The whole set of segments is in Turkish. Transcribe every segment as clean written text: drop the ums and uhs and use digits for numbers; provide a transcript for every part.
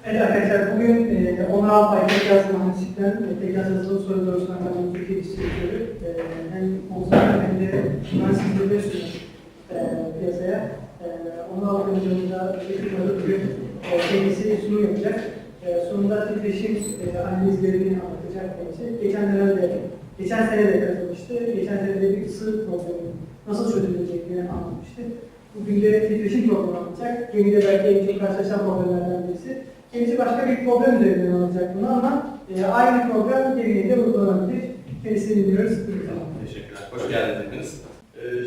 Evet arkadaşlar, bugün Onur Alpay Tekyaz Mühendislik'ten Tekyaz Yazılım Soru Doğrusu'na kadar Türkiye Distribütörü hem konser hem de mühendislikleri sunuyor piyasaya. Onur Alpay hocamızla bir bugün kendisi sunum yapacak. Sonunda titreşim analizlerini anlatacak kendisi. Geçen sene de katılmıştı. Geçen sene de bir ısı problemi nasıl çözüleceklerini anlatmıştı. Bugün de titreşim problemi anlatacak. Gemide belki en çok karşılaşan problemlerden birisi. Kendisi başka bir problem üzerinden anlatacak bunu ama aynı problem gemide de uygulanabilir. Kendisini dinliyoruz. Teşekkürler. Hoş geldiniz hepiniz.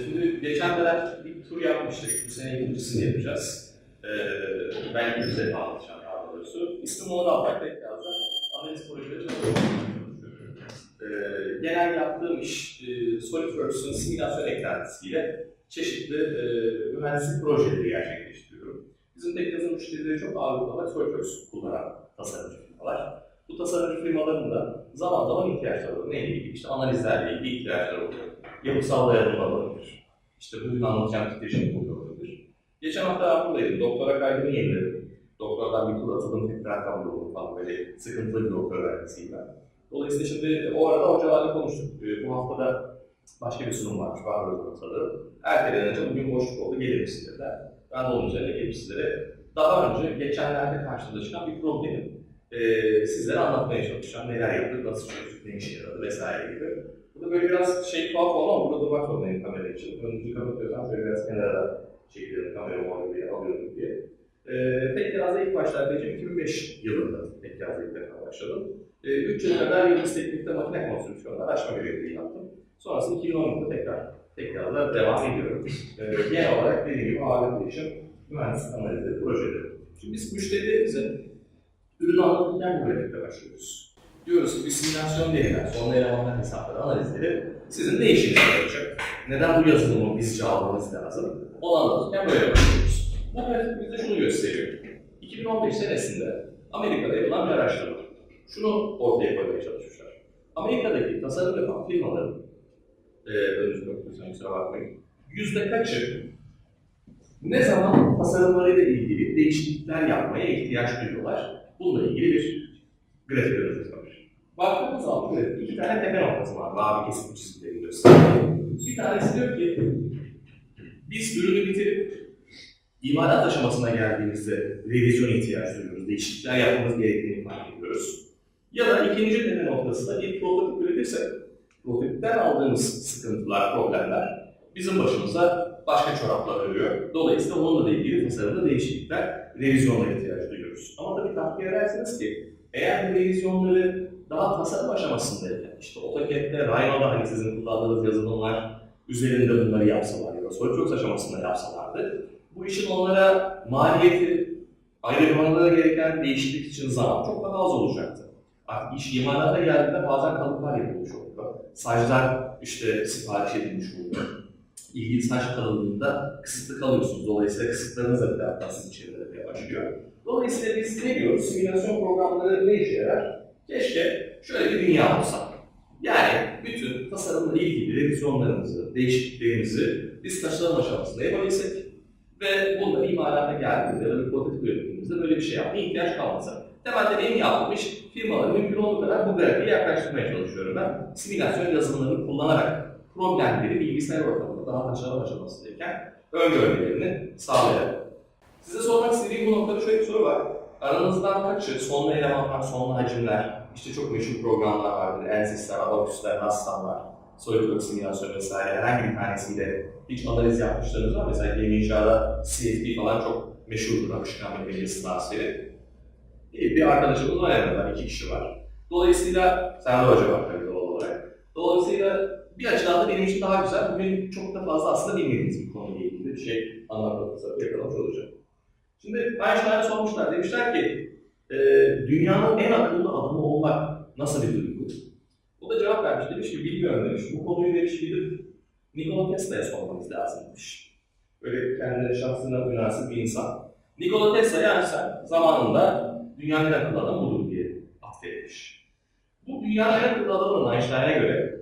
Şimdi geçen dönem bir tur yapmıştık. Bu sene ikincisini yapacağız. Ben ikinci defa anlatacağım daha doğrusu. İsmim Onur Alpay Tekyaz'da analiz projeleri çalışıyorum. Genel yaptığım iş SolidWorks'un simülasyon eklentisiyle çeşitli mühendislik projeleri gerçekleştiriyorum. Bizim Tekyaz'ın müşterileri çok ağırlıklı olarak SolidWorks kullanan tasarımcı firmalar. Bu tasarımcı firmaların da zaman zaman ihtiyaçları oluyor. Neyle ilgili? İşte analizlerle ilgili ihtiyaçları oluyor. Yapısal dayanımlar olabilir. İşte bugün anlatacağım titreşim olabilir. Geçen hafta ben buradaydım. Doktora kaydımı yeniledim. Doktordan bir tur atıldım, tekrar kabul oldu falan, böyle sıkıntılı bir doktor öğrencisiyim ben. Dolayısıyla şimdi o arada hocalarla konuştuk. Bu haftada başka bir sunum varmış, var böyle ortalığı. Erteleden önce bugün boşluk oldu, gelir misin dediler. Ben de onun üzerine gelip sizlere daha önce geçenlerde karşımıza çıkan bir problemi sizlere anlatmaya çalışacağım. Neler yaptık, nasıl çözdük, ne işe yaradı vesaire gibi. Bu da böyle biraz tuhaf oldu ama burada durmak zorundayım kamera için. Önümüzü kapatıyorsam şöyle biraz kenara çekiyorum, kameramı oraya bir alıyorum diye. Tekyaz'da ilk başlardayım 2005 yılında Tekyaz'da ilk defa başladım. 3 yıl kadar Yıldız Teknik'te makine konstrüksiyonu araştırma görevliliği yaptım. Sonrasında 2010'da Tekyaz'da devam ediyorum. Genel olarak dediğim gibi ağırlık değişim, mühendislik analizleri, projeleri. Şimdi biz müşterilerimize ürünü anlatırken bu grafikte başlıyoruz. Diyoruz ki bir simülasyon denilen sonlu elemanlar hesapları analizleri sizin ne işinize yarayacak? Neden bu yazılımı bizce almanız lazım? Onu anlatırken böyle başlıyoruz. Bu grafik bize şunu gösteriyor. 2015 senesinde Amerika'da yapılan bir araştırma. Şunu ortaya koymaya çalışmışlar. Amerika'daki tasarım yapan firmaların, önümüzü bakıyorsan kusura bakmayın, yüzde kaçı ne zaman tasarımlarıyla ilgili değişiklikler yapmaya ihtiyaç duyuyorlar? Bununla ilgili bir grafik örneği var. Baktığımız zaman şöyle iki tane tepe noktası var. Mavi kesim çizgileri gösteriyor. Bir tanesi diyor ki, biz ürünü bitirip imalat aşamasına geldiğimizde revizyon ihtiyacı duyuyoruz, değişiklikler yapmamız gerektiğini fark ediyoruz. Ya da ikinci tepe noktası da bir prototip üretirsek, prototipten aldığımız sıkıntılar, problemler bizim başımıza başka çoraplar örüyor. Dolayısıyla onunla ilgili tasarımda değişiklikler, revizyonlara ihtiyaç duyuyoruz. Ama tabii takdir edersiniz ki, eğer bu revizyonları daha tasarım aşamasındayken, işte AutoCAD'de, Rhino'da hani sizin kullandığınız yazılımlar üzerinde bunları yapsalar ya da SolidWorks aşamasında yapsalardı, bu işin onlara maliyeti, ayrılmaları gereken değişiklik için zaman çok daha az olacaktı. Artık iş imalata geldiğinde bazen kalıplar yapılmış oluyor. Saçlar işte sipariş edilmiş oluyor. İlgili saç kalınlığında kısıtlı kalıyorsunuz. Dolayısıyla kısıtlarınız da bir daha sizin çevrelerine başlıyor. Dolayısıyla biz ne diyoruz? Simülasyon programları ne işe yarar? Keşke şöyle bir dünya olsa. Yani bütün tasarımla ilgili revizyonlarımızı, değişikliklerimizi biz tasarım aşamasında yapabilsek ve bunlar imalata geldiğinde ya da bir prototip ürettiğimizde böyle bir şey yapmaya ihtiyaç kalmasa. Temelde benim yaptığım iş firmaları mümkün olduğu kadar bu grafiğe yaklaştırmaya çalışıyorum ben. Simülasyon yazılımlarını kullanarak problemleri bilgisayar ortamında daha tasarım aşamasındayken öngörmelerini sağlayarak. Size sormak istediğim bu noktada şöyle bir soru var. Aranızdan kaçı sonlu elemanlar, sonlu hacimler, işte çok meşhur programlar vardır, Ansys'ler, Abacus'ler, Rastan'lar, SolidWorks simülasyon vesaire herhangi bir tanesiyle hiç analiz yapmışlarınız var. Mesela gemi inşaada CFD falan çok meşhurdur, akışkan mekanizması transferi. Bir arkadaşımız var yanında, 2 kişi var. Dolayısıyla, sen de hoca var tabii doğal olarak. Dolayısıyla bir açıdan da benim için daha güzel, bugün çok da fazla aslında bilmediğimiz bir konuyla ilgili bir şey anlatmak yakalamış olacağım. Şimdi Einstein'a sormuşlar, demişler ki, dünyanın en akıllı adamı olmak nasıl bir duygu? O da cevap vermiş, demiş ki bilmiyorum demiş, bu konuyu demiş gidip Nikola Tesla'ya sormanız lazım demiş. Böyle kendine şahsına münasip bir insan. Nikola Tesla'ya Einstein zamanında dünyanın en akıllı adamı budur diye atfetmiş. Bu dünyanın en akıllı adamının Einstein'a göre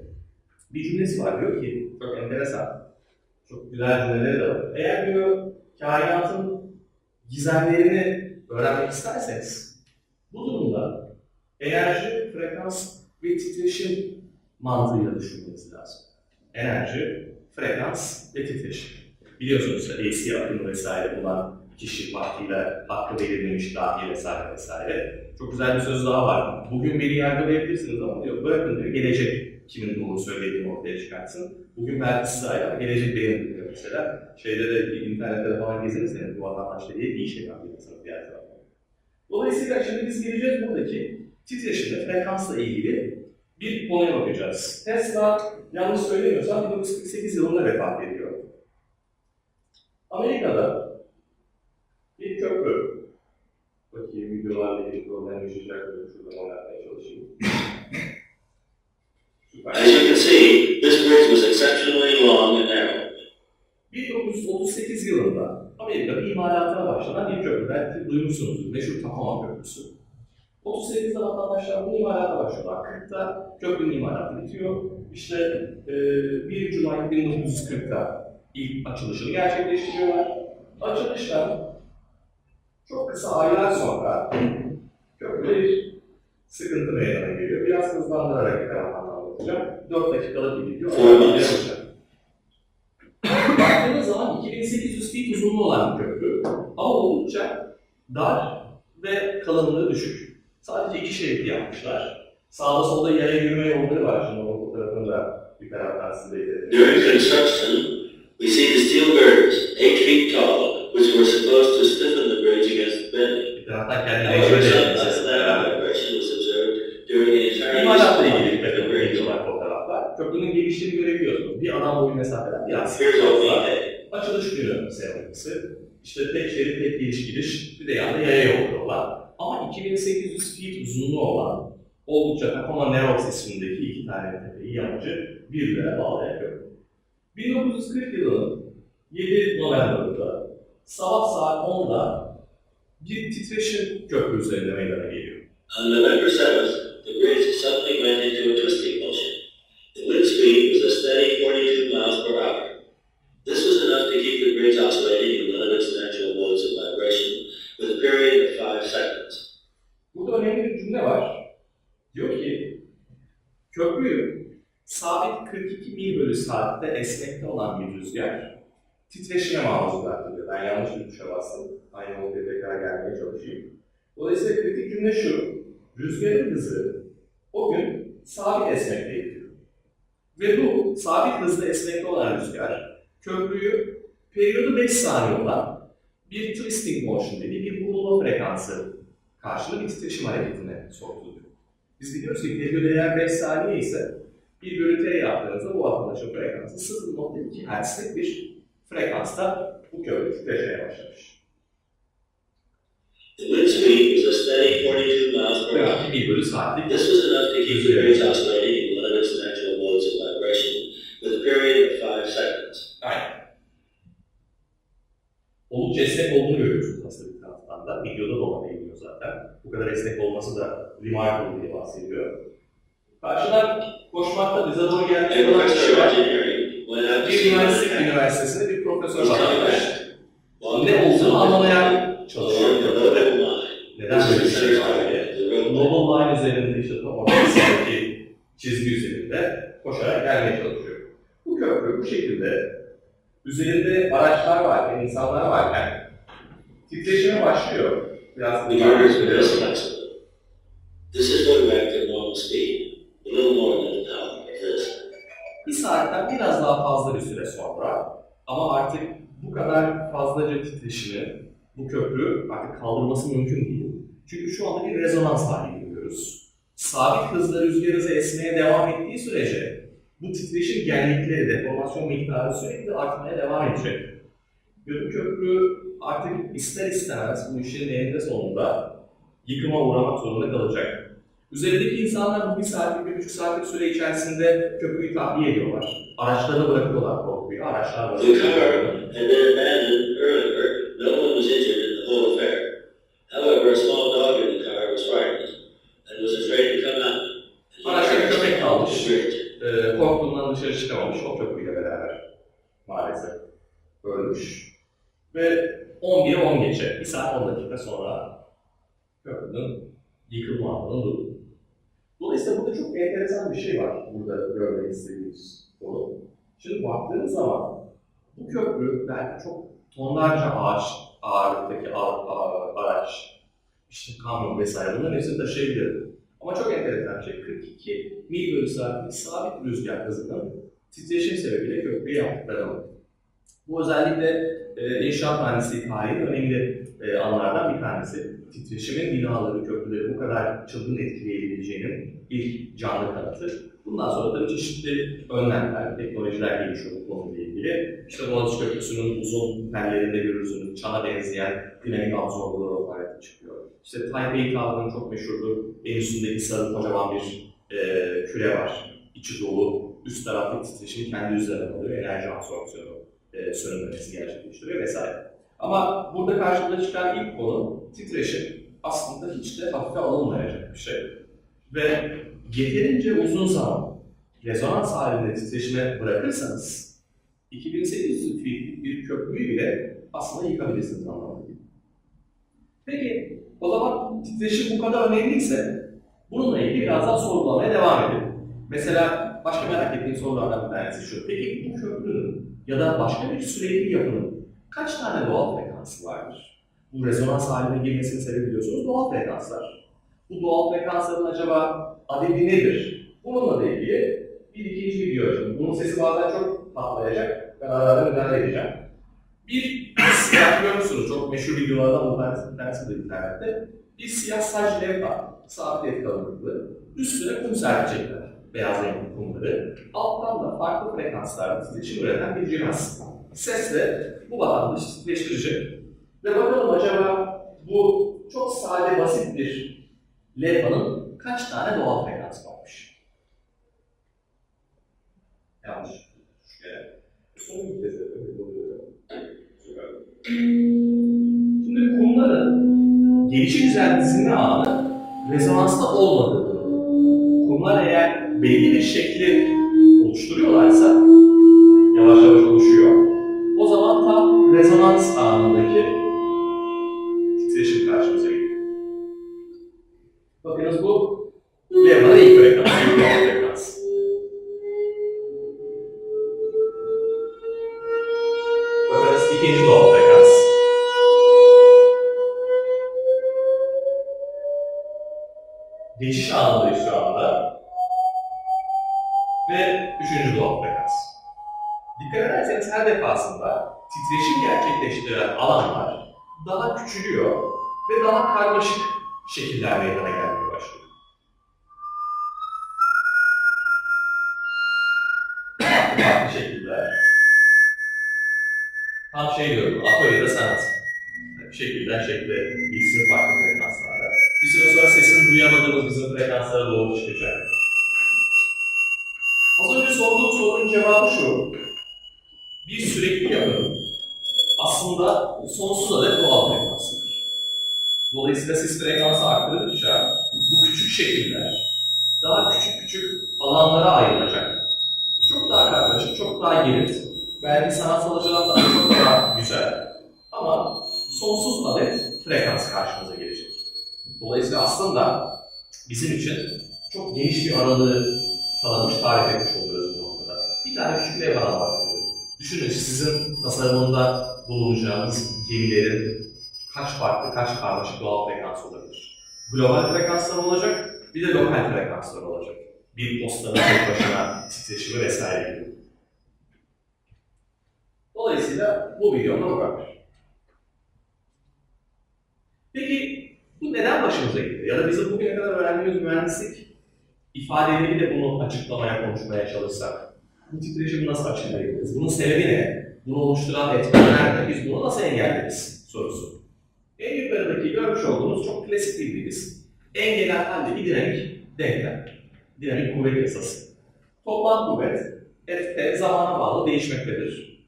bir cümlesi var, diyor ki, çok enteresan, çok güzel cümleleri de var. Eğer diyor, kainatın gizemlerini öğrenmek isterseniz, Bu durumda enerji, frekans ve titreşim mantığıyla düşünmeniz lazım. Enerji, frekans ve titreşim. Biliyorsunuz AC akımı vesaire bunlar kişi vaktiyle hakkı verilmemiş dahi vesaire vesaire. Çok güzel bir söz daha var. Bugün beni yargılayabilirsiniz ama diyor, bırakın diyor, gelecek kimin doğru söylediğini ortaya çıkartsın. Bugün belki size ait ama gelecek benim diyor mesela. Şeyde de internette falan gezinirseniz bu vatandaşta diye bir işe yapıyorsunuz diğer taraftan. Dolayısıyla şimdi biz geleceğiz buradaki titreşimle, frekansla ilgili bir konuya bakacağız. Tesla, yanlış söylemiyorsam 1948 yılında vefat ediyor. Amerika'da bir köprü, bakayım videolarla ilgili problem yaşayacak mı? Şuradan oynatmaya çalışayım. Süper. As you can see, this bridge was exceptionally long and narrow. 1938 yılında Amerika'da imalatına başlanan bir köprü. Belki duymuşsunuzdur, meşhur Tacoma Köprüsü. 38'de vatandaşlar bu imalata başlıyorlar. 40'ta köprünün imalatı bitiyor. İşte 1 July 1940'da ilk açılışını gerçekleştiriyorlar. Açılıştan çok kısa aylar sonra köprüde bir sıkıntı meydana geliyor. Biraz hızlandırarak anlatacağım. 4 dakikalık bir video. Baktığınız zaman 2800 feet uzunluğu olan bir köprü ama oldukça dar ve kalınlığı düşük. Sadece 2 şeritli yapmışlar. Sağda solda yaya yürüme yolları var. Şimdi o fotoğrafını da bir taraftan size izledim. During construction, we see the steel girders, 8 feet tall, which were supposed to stiffen the bridge against bending. Bir taraftan kendine However, ecele some edilmesi. accidental vibration was observed during the entire İmalatla use ilgili of the köprü bridge. videolar, fotoğraflar. Köprünün geliştiğini görebiliyorsunuz. Bir adam boyu mesafeden biraz Here's what we fazla. had. Açılış günü seremonisi. İşte tek şerit, tek gidiş, bir de yanında yaya yolu var. Ama 2800 feet uzunluğu olan oldukça Tacoma Narrows ismindeki 2 tane tepeyi yamacı birbirine bağlayan köprü. 1940 yılının 7 November'da sabah saat 10'da bir titreşim köprü üzerinde meydana geliyor. On November 7th, the bridge suddenly went into a twisting motion. The wind speed was a steady 42 miles per hour. This was enough to keep the bridge oscillating in one of its natural modes of vibration with a period of 5 seconds. Burada önemli bir cümle var. Diyor ki, köprüyü sabit 42 mil bölü saatte esmekte olan bir rüzgar titreşime maruz bıraktı diyor. Ben yanlış bir tuşa bastım. Aynı noktaya tekrar gelmeye çalışayım. Dolayısıyla kritik cümle şu, rüzgarın hızı o gün sabit esmekteydi diyor. Ve bu sabit hızda esmekte olan rüzgar, köprüyü periyodu 5 saniye olan bir twisting motion dediği bir vurulma frekansı karşılığı bir titreşim hareketine soktu diyor. Biz biliyoruz ki periyodu eğer 5 saniye ise 1 bölü t yaptığınızda bu arkadaşın frekansı 0.2 Hz'lik bir frekansta bu köprü titreşmeye başlamış. The wind speed was a steady 42 miles per hour. Yani 1 bölü saatlik. This was enough to keep the bridge oscillating in one of its natural modes of vibration with a period of 5 seconds. Aynen. Oldukça esnek olduğunu görüyorsunuz aslında bir taraftan da. Videoda da ona değiniyor zaten. Bu kadar esnek olması da remarkable diye bahsediyor. Karşıdan koşmakta bize doğru A geldiği olan professor kişi of var. engineering went out to Bir see what mühendislik happened. üniversitesinde bir profesör He's var. coming back. Ne olduğunu anlamaya Along çalışıyor. the Nobel line. Neden böyle bir şey var diye. The road Nobel Line üzerinde işte tam ortasındaki çizgi üzerinde koşarak gelmeye çalışıyor. Bu köprü bu şekilde üzerinde araçlar varken, insanlar varken titreşime başlıyor. Biraz The girders were less flexible. This is going back to normal speed, a little more than an hour like this. bir saatten biraz daha fazla bir süre sonra ama artık bu kadar fazlaca titreşimi bu köprü artık kaldırması mümkün değil. Çünkü şu anda bir rezonans hali görüyoruz. Sabit hızla rüzgar hızı esmeye devam ettiği sürece bu titreşim genlikleri, deformasyon miktarı sürekli artmaya devam edecek. Ve bu köprü artık ister istemez bu işin eninde sonunda yıkıma uğramak zorunda kalacak. Üzerindeki insanlar bu 1 saatlik, 1,5 saatlik süre içerisinde köprüyü tahliye ediyorlar. Araçlarını bırakıyorlar korkuyu, araçlar The car bırakıyorlar. had been abandoned earlier. No one was injured in the whole affair. However, a small dog in the car was frightened and was afraid to come out. Araçta bir köpek kalmış. The bridge. Korktuğundan dışarı çıkamamış, o köprüyle beraber maalesef ölmüş. Ve 11'e 10 geçe, 1 saat 10 dakika sonra köprünün yıkılma anının durumu. Dolayısıyla burada çok enteresan bir şey var burada görmek istediğimiz konu. Şimdi baktığınız zaman bu köprü belki çok tonlarca ağırlıktaki araç, işte kamyon vesaire bunların hepsini taşıyabilir. Ama çok enteresan bir şey, 42 mil bölü saatlik sabit rüzgar hızının titreşim sebebiyle köprüyü yaptıkları var. Bu özellikle inşaat mühendisliği tarihinin önemli anlardan bir tanesi. Titreşimin binaları, köprüleri bu kadar çılgın etkileyebileceğinin ilk canlı kanıtı. Bundan sonra tabii çeşitli önlemler, teknolojiler gelişiyor bu konuyla ilgili. İşte Boğaziçi Köprüsü'nün uzun tellerinde görürsünüz, çana benzeyen dinamik absorberlar ortaya çıkıyor. İşte Taipei Tower'ın çok meşhurdur, en üstündeki sarı kocaman bir küre var. İçi dolu, üst taraftaki titreşimi kendi üzerine alıyor, enerji absorpsiyonu sönümlemesi gerçekleştiriyor vesaire. Ama burada karşımıza çıkan ilk konu titreşim aslında hiç de hafife alınmayacak bir şey. Ve yeterince uzun zaman rezonans halinde titreşime bırakırsanız 2800 feet'lik bir köprüyü bile aslında yıkabilirsiniz anlamına geliyor. Peki o zaman titreşim bu kadar önemliyse bununla ilgili biraz daha sorgulamaya devam edelim. Mesela başka merak ettiğim sorulardan bir tanesi şu. Peki bu köprünün ya da başka bir süreli yapının kaç tane doğal frekansı vardır? Bu rezonans haline girmesinin sebebi biliyorsunuz doğal frekanslar. Bu doğal frekansların acaba adedi nedir? Bununla da ilgili bir ikinci video açalım. Bunun sesi bazen çok patlayacak. Ben arada müdahale edeceğim. Bir siyah görürsünüz, çok meşhur videolardan bir tanesi de internette. Bir siyah saç levha, sabit et kalınlıklı. Üstüne kum serpecekler, beyaz renkli kumları. Alttan da farklı frekanslarda titreşim üreten bir cihaz. Sesle bu vatandaşı titreştirecek. Ve bakalım acaba bu çok sade, basit bir levhanın kaç tane doğal frekans varmış? Yanlış. Son bir kez oluyor. Şimdi kumların gelişi dizilme anı rezonansta olmadığı. Kumlar eğer belli bir şekli oluşturuyorlarsa, yavaş yavaş oluşuyor. O zaman tam rezonans anındaki titreşim karşımıza geliyor. Bakınız bu levhada ilk frekans, ilk doğal frekans. Bakınız ikinci doğal frekans. Geçiş anındayız şu anda. Ve üçüncü doğal frekans. Dikkat ederseniz her defasında titreşim gerçekleştiren alanlar daha küçülüyor ve daha karmaşık şekiller meydana gelmeye başlıyor. Farklı şekiller. Tam şey diyorum, atölyede sanat. Şekilden şekle gitsin farklı frekanslarla. Bir süre sonra sesini duyamadığımız bizim frekanslara doğru çıkacak. Az önce sorduğum sorunun cevabı şu. Bir sürekli yapının aslında sonsuz adet doğal frekansıdır. Dolayısıyla siz frekansı arttırdıkça bu küçük şekiller daha küçük alanlara ayrılacak. Çok daha karmaşık, çok daha geniş. Belki sanatsal açıdan çok daha güzel. Ama sonsuz adet frekans karşımıza gelecek. Dolayısıyla aslında bizim için çok geniş bir aralığı tanımış, tarif etmiş oluyoruz bu noktada. Bir tane küçük bir evden bahsediyorum. Düşünün sizin tasarımında bulunacağınız gemilerin kaç farklı, kaç karmaşık doğal frekans olabilir. Global frekanslar olacak, bir de lokal frekanslar olacak. Bir postanın tek başına titreşimi vesaire gibi. Dolayısıyla bu videomda bu kadar. Peki bu neden başımıza gitti? Ya da bizim bugüne kadar öğrendiğimiz mühendislik ifadeleri de bunu açıklamaya, konuşmaya çalışsak, bu titreşimi nasıl açıklayabiliriz? Bunun sebebi ne? Bunu oluşturan etkenler ne? Biz bunu nasıl engelleriz? Sorusu. En yukarıdaki görmüş olduğumuz çok klasik bildiğimiz engelen haldeki dinamik denklem. Dinamik kuvvet yasası. Toplam kuvvet F zamana bağlı değişmektedir.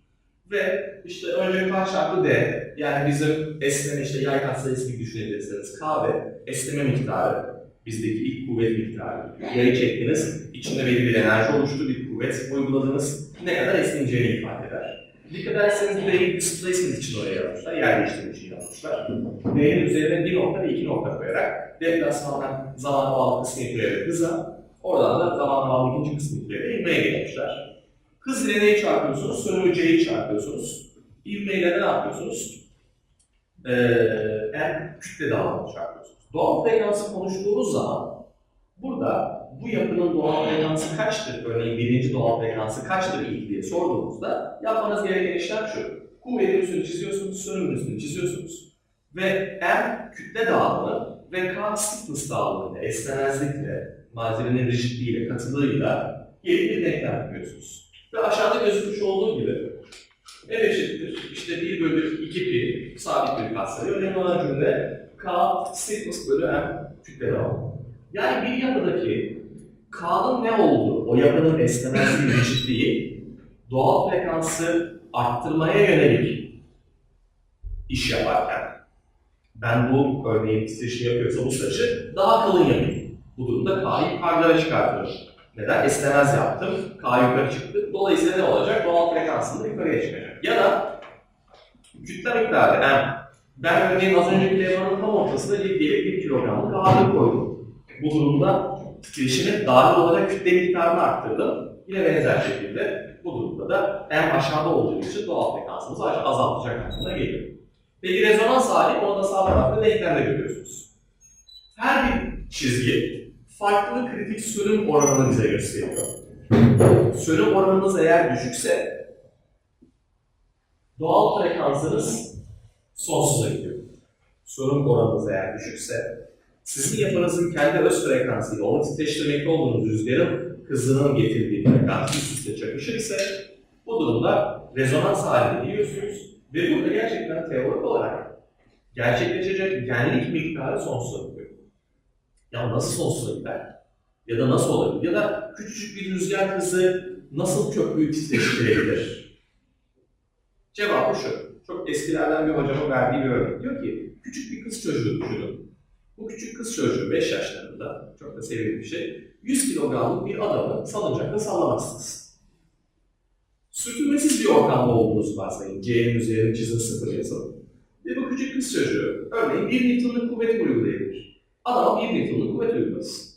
Ve işte önce K çarpı D, yani bizim esneme işte yay katsayısı gibi düşünebilirsiniz. K ve esneme miktarı, bizdeki ilk kuvvet miktarı. Yayı çektiniz, içinde belli bir enerji oluştu, bir kuvvet uyguladınız, ne kadar esneyeceğini ifade eder. Dikkat ederseniz D'yi displacement için oraya yapmışlar, yer değiştirme için yapmışlar. D'nin üzerine bir nokta ve iki nokta koyarak deplasmandan zamana bağlı kısmı ittirerek hıza, oradan da zamana bağlı ikinci kısmı ittirerek ivmeye geçmişler. Hız ile N'yi çarpıyorsunuz, sönümü C'yi çarpıyorsunuz. İvmeyle ne yapıyorsunuz? Kütle dağılımını çarpıyorsunuz. Doğal frekansı konuştuğumuz zaman burada bu yapının doğal frekansı kaçtır? Örneğin birinci doğal frekansı kaçtır ilk diye sorduğumuzda yapmanız gereken işlem şu. Kuvvetin üstünü çiziyorsunuz, sönümün üstünü çiziyorsunuz. Ve M kütle dağılımı ve K stiffness dağılımıyla, esnemezlikle, malzemenin rigidliğiyle, katılığıyla yeni bir denklem yapıyorsunuz. Ve aşağıda gözükmüş olduğu gibi F eşittir. İşte 1 bölü 2 pi sabit bir katsayı. Önemli olan cümle K stiffness bölü M kütle dağılımı. Yani bir yapıdaki K'nın ne olduğu, o yapının esnemezliği, rigidliği, doğal frekansı arttırmaya yönelik iş yaparken, ben bu örneğin titreşimi yapıyorsa bu saçı daha kalın yapayım. Bu durumda K'yı yukarılara çıkartıyorum. Neden? Esnemez yaptım, K yukarı çıktı. Dolayısıyla ne olacak? Doğal frekansında yukarıya çıkacak. Ya da kütle miktarı M. Ben örneğin az önceki levhanın tam ortasında diyelim 1 kilogramlık ağırlık koydum. Bu durumda titreşimi dahil olarak kütle miktarını arttırdım. Yine benzer şekilde bu durumda da M aşağıda olduğu için doğal frekansımızı azaltacak anlamına geliyor. Peki rezonans hali, onu da sağ tarafta denklerde görüyorsunuz. Her bir çizgi farklı kritik sönüm oranını bize gösteriyor. Sönüm oranınız eğer düşükse doğal frekansınız sonsuza gidiyor. Sönüm oranınız eğer düşükse sizin yapınızın kendi öz frekansıyla onu titreştirmekte olduğunuz rüzgarın hızının getirdiği frekans üst üste çakışır ise bu durumda rezonans haline geliyorsunuz ve burada gerçekten teorik olarak gerçekleşecek genlik miktarı sonsuza gidiyor. Ya nasıl sonsuza gider? Ya da nasıl olabilir? Ya da küçücük bir rüzgar hızı nasıl köprüyü titreştirebilir? Cevabı şu. Çok eskilerden bir hocamın verdiği bir örnek. Diyor ki, küçük bir kız çocuğu düşünün. Bu küçük kız çocuğu 5 yaşlarında, çok da sevdiği bir şey, 100 kilogramlık bir adamı salıncakla sallamazsınız. Sürtünmesiz bir ortamda olduğunuzu varsayın. C'nin üzerine çizin 0 yazalım. Ve bu küçük kız çocuğu, örneğin 1 Newton'luk kuvvet uygulayabilir. Adama 1 Newton'luk kuvvet uygulasın.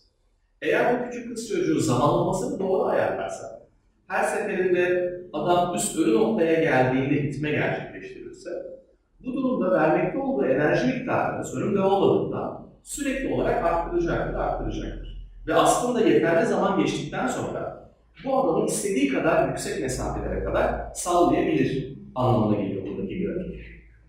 Eğer bu küçük kız çocuğu zamanlamasını doğru ayarlarsa, her seferinde adam üst ölü noktaya geldiğinde itme gerçekleştirirse, bu durumda vermekte olduğu enerji miktarını sönümde olmadığından sürekli olarak arttıracaktır. Ve aslında yeterli zaman geçtikten sonra bu adamın istediği kadar yüksek mesafelere kadar sallayabilir anlamına geliyor buradaki grafik.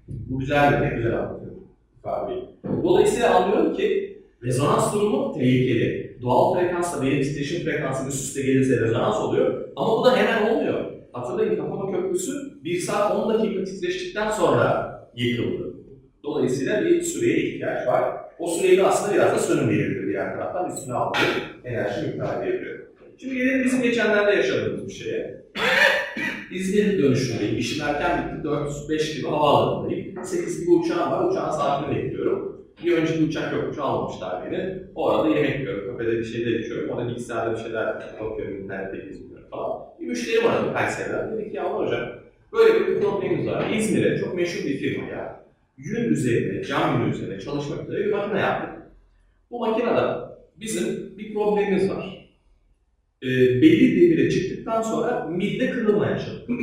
Bu güzel bir güzel anlatıyor ifadeyi. Dolayısıyla anlıyorum ki rezonans durumu tehlikeli. Doğal frekansla benim titreşim frekansım üst üste gelirse rezonans oluyor ama bu da hemen olmuyor. Hatırlayın, Kapama Köprüsü 1 saat 10 dakika titreştikten sonra yıkıldı. Dolayısıyla bir süreye ihtiyaç var. O süreyi de aslında biraz da sönüm verebiliyor diğer taraftan üstüne aldığı enerji miktarı verebiliyor. Şimdi gelelim bizim geçenlerde yaşadığımız bir şeye. İzmir dönüşündeyim. İşim erken bitti. 4-5 gibi havaalanındayım. 8 gibi uçağım var. Uçağın saatini bekliyorum. Bir önceki uçak yok. Uçağı almamışlar beni. O arada yemek yiyorum. Kafede bir şeyler içiyorum. Orada bilgisayarda bir şeyler bakıyorum. İnternette izliyorum falan. Bir müşterim aradı Kayseri'den. Dedi ki ya hocam böyle bir problemimiz var. İzmir'e çok meşhur bir firmaya yün üzerine, cam yünü üzerine çalışmak üzere bir makine yaptık. Bu makinede bizim bir problemimiz var. Belli devire çıktıktan sonra midde kırılmaya çalışıyor.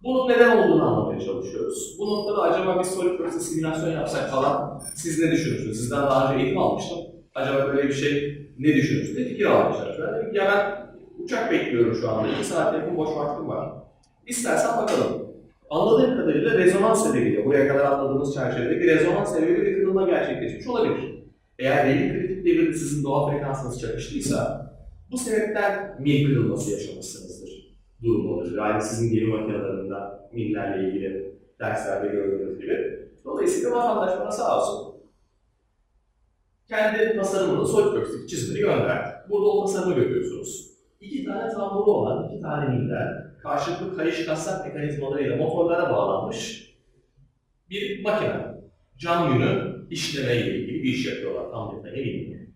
Bunun neden olduğunu anlamaya çalışıyoruz. Bu noktada acaba bir SolidWorks'e simülasyon yapsak falan siz ne düşünürsünüz? Sizden daha önce eğitim almıştım. Acaba böyle bir şey ne düşünürsünüz diye fikir almışlar. Ben dedim ki ya ben uçak bekliyorum şu anda. 2 saat yakın boş vaktim var. İstersen bakalım. Anladığım kadarıyla rezonans sebebiyle, buraya kadar anladığımız çerçevede bir rezonans sebebiyle bir kırılma gerçekleşmiş olabilir. Eğer belli kritik devirde sizin doğal frekansınız çakıştıysa, bu sebepten mil kırılması yaşamışsınızdır. Durum olur. Yani sizin gemi makinelerinde millerle ilgili derslerde gördüğünüz gibi. Dolayısıyla vatandaş bana sağ olsun kendi tasarımını SolidWorks'taki çizimleri gönderdi. Burada o tasarımı görüyorsunuz. 2 tane tamburu olan 2 tane miller karşılıklı kayış kasnak mekanizmalarıyla motorlara bağlanmış bir makine. Cam yünü işlemeyle ilgili bir iş yapıyorlar. Tam detayına bilmiyorum.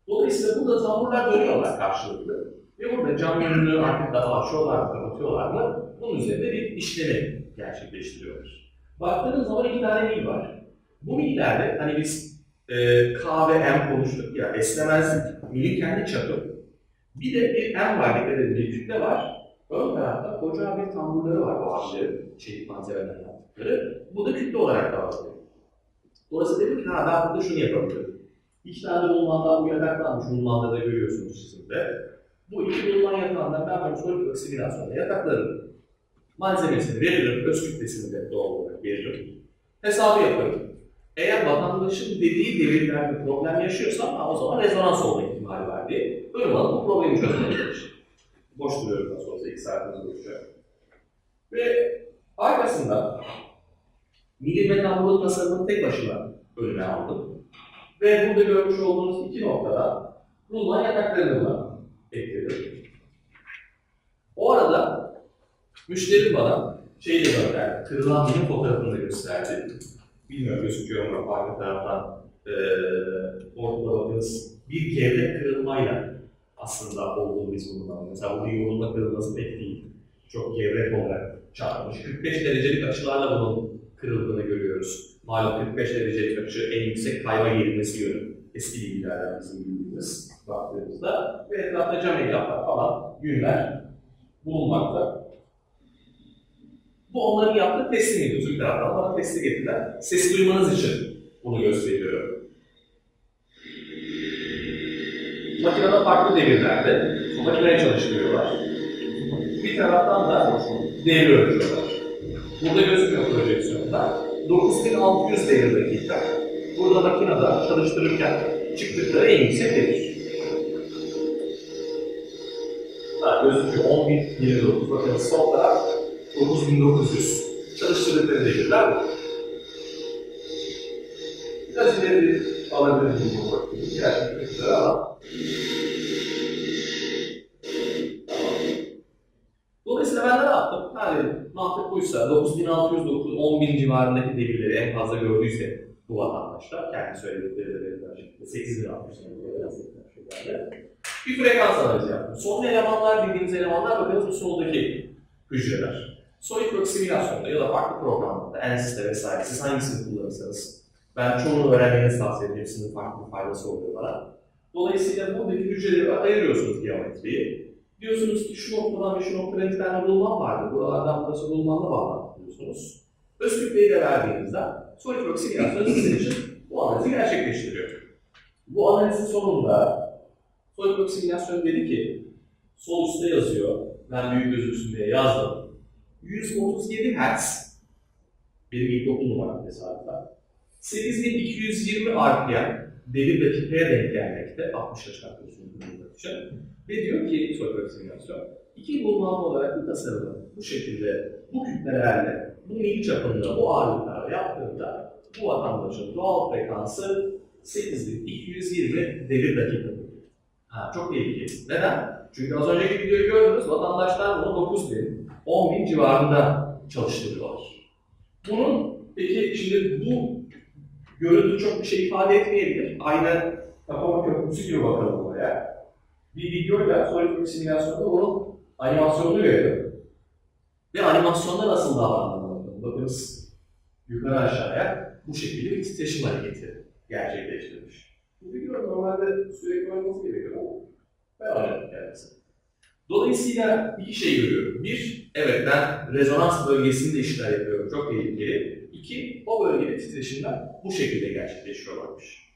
Dolayısıyla burada tamburlar dönüyorlar karşılıklı. Ve burada cam yönünü artık daha açıyorlar mı, kapatıyorlar mı? bunun üzerinde bir işlemi gerçekleştiriyoruz. Baktığınız zaman 2 tane mil var. Bu millerde hani biz K ve M konuştuk ya, esnemezlik, milin kendi çapı. Bir de bir M var, dikkat edin, bir kütle var. Ön tarafta koca bir tamburları var bu ağaçların, çelik malzemeden yaptıkları. Bu da kütle olarak davranıyor. Dolayısıyla dedim ki, ben burada şunu yapabilirim. 2 tane bulmandan bu yataklanmış, bulmanda da görüyorsunuz çizimde. Bu 2 bulman yatağından ben böyle solid work simülasyonda yataklarım. Malzemesini veririm, öz kütlesini de doğal olarak veririm. Hesabı yaparım. Eğer vatandaşın dediği devirlerde problem yaşıyorsam, o zaman rezonans olma ihtimali var diye önüm alıp bu problemi çözmeye çalışırım. Boş duruyorum nasıl olsa 2 saatimiz olacak. Ve arkasında milim ve tamburun tasarımını tek başına önüme aldım. Ve burada görmüş olduğunuz 2 noktada rulman yataklarını ekledim. O arada müşterim bana şeyi de gönderdi, kırılan milim fotoğrafını da gösterdi. Bilmiyorum gözüküyor mu arka taraftan ortada bakınız bir gevrek kırılmayla aslında olduğunu biz bundan. Mesela bu yoğunluğunda kırılması pek değil. Çok gevrek olarak çarpmış. 45 derecelik açılarla bunun kırıldığını görüyoruz. Malum 45 derecelik açı en yüksek kayma gerilmesi yönü. Eski bilgilerden bizim bildiğimiz baktığımızda. Ve etrafta cam elyaflar falan yünler bulunmakta. Bu onların yaptığı teslimiydi. Türk taraftan bana testi getirdiler. Ses duymanız için bunu gösteriyorum. Makinede farklı devirlerde makineyi çalıştırıyorlar. Bir taraftan da devri ölçüyorlar. Burada gözüküyor projeksiyonda. 9600 devir dakika. Burada makinede çalıştırırken çıktıkları en yüksek devir. Gözüküyor 10.029. Bakın sol taraf 9900. Çalıştırdıkları devirler bu. Biraz ileri alabiliriz bu bakımı. Gerçekten ama. Dolayısıyla ben de ne yaptım? Yani mantık buysa 9609, 10.000 civarındaki devirleri en fazla gördüyse bu vatandaşlar, kendi söyledikleri de veriler şeklinde 8.060 bir frekans analizi yaptım. Son elemanlar dediğimiz elemanlar bakınız bu soldaki hücreler. SolidWorks simülasyonda ya da farklı programlarda, ANSYS'te vesaire siz hangisini kullanırsanız ben çoğunu öğrenmenizi tavsiye ederim. Hepsinin farklı bir faydası oluyor bana. Dolayısıyla buradaki hücreleri ayırıyorsunuz geometriyi. Diyorsunuz ki şu noktadan ve şu noktada 2 tane bulman vardı. Buralardan burası bulmanla bağlantı diyorsunuz. Öz kütleyi de verdiğinizde SolidWorks simülasyonu sizin için bu analizi gerçekleştiriyor. Bu analizin sonunda SolidWorks simülasyonu dedi ki sol üstte yazıyor. Ben büyük gözüksün diye yazdım. 137 Hz benim ilkokul numaram tesadüfen. 8220 RPM devir dakikaya denk gelmekte 60 yaş takıyorsunuz için. Ve diyor ki SolidWorks simülasyon 2 bulmalı olarak bir tasarımı bu şekilde bu kütlelerle bu mil çapında bu ağırlıklarla yaptığında bu vatandaşın doğal frekansı 8220 devir dakika. Çok tehlikeli. Neden? Çünkü az önceki videoyu gördünüz, vatandaşlar bunu 9.000, 10.000 civarında çalıştırıyorlar. Bunun, peki şimdi bu görüntü çok bir şey ifade etmeyebilir. Aynı Takoma Köprüsü gibi bakalım buraya. Bir videoyla SolidWorks simülasyonunda bunun animasyonunu görelim. Ve animasyonda nasıl davrandığını bakınız yukarı aşağıya bu şekilde bir titreşim hareketi gerçekleştirmiş. Bu video normalde sürekli olması gerekiyor ama ben oynadım kendisi. Dolayısıyla iki şey görüyorum. Bir, evet ben rezonans bölgesinde işler yapıyorum. Çok tehlikeli. İki, o bölgede titreşimler bu şekilde gerçekleşiyorlarmış.